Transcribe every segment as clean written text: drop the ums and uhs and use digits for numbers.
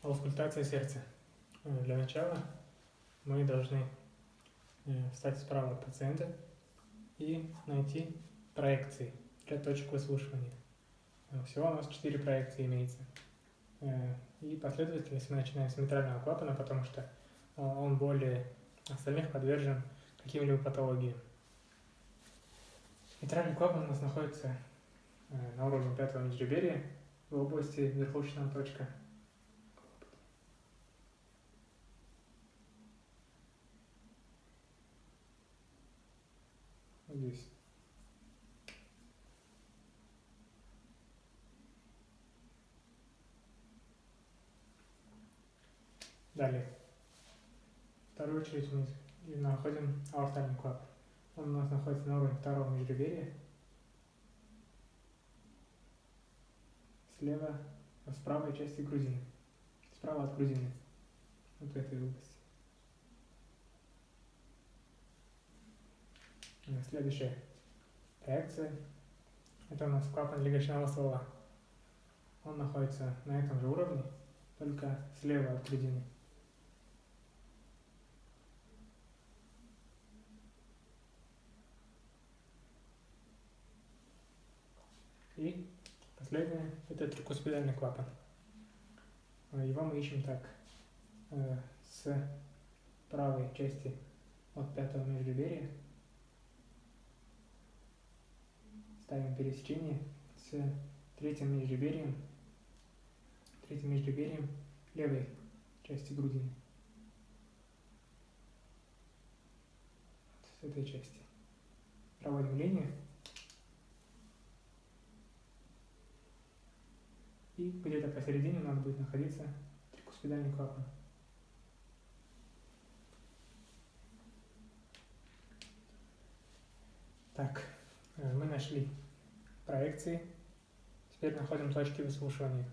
Аускультация сердца. Для начала мы должны встать справа от пациента и найти проекции для точек выслушивания. Всего у нас 4 проекции имеется. И последовательность мы начинаем с митрального клапана, потому что он более остальных подвержен каким-либо патологиям. Митральный клапан у нас находится на уровне 5-го межреберья в области верхушечного точка. Вот здесь. Далее. В вторую очередь мы находим аортальный клапан. Он у нас находится на уровне 2-го межреберья. Слева, в правой части грудины. Справа от грудины. Вот в этой области. Следующая проекция. Это у нас клапан легочного ствола. Он находится на этом же уровне, только слева от грудины. И последнее – это трикуспидальный клапан. Его мы ищем так. С правой части от 5-го межреберья ставим пересечение с третьим межреберьем левой части грудины. С этой части. Проводим линию. И где-то посередине надо будет находиться трикуспидальный клапан. Так, мы нашли проекции. Теперь находим точки выслушивания.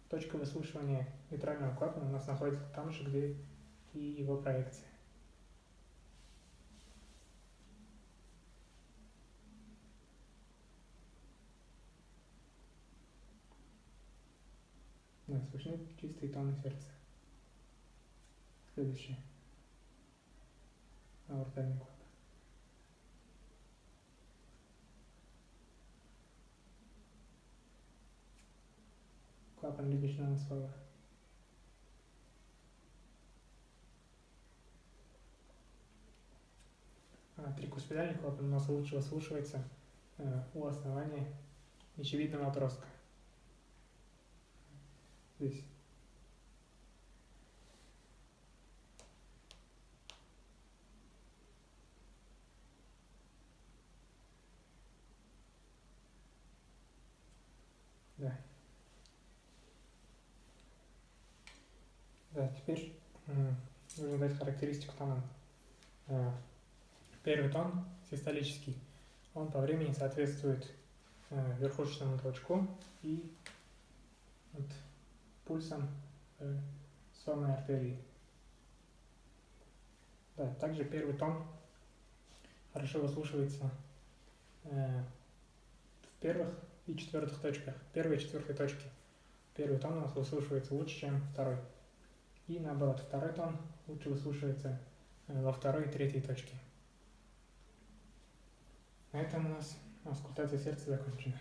Точка выслушивания митрального клапана у нас находится там же, где и его проекция. Да, слышны чистые тоны сердца. Следующее. Аортальный клапан. Клапан легочного ствола. Трикуспидальный клапан у нас лучше выслушивается у основания мечевидного отростка. Здесь. Да. Да, теперь нужно дать характеристику тонам. Первый тон, систолический, он по времени соответствует верхушечному толчку и вот, пульсом сонной артерии. Да, также первый тон хорошо выслушивается в первых и четвертых точках. Первой и четвертой точке. Первый тон у нас выслушивается лучше, чем второй. И наоборот, второй тон лучше выслушивается во второй и третьей точке. На этом у нас аускультация сердца закончена.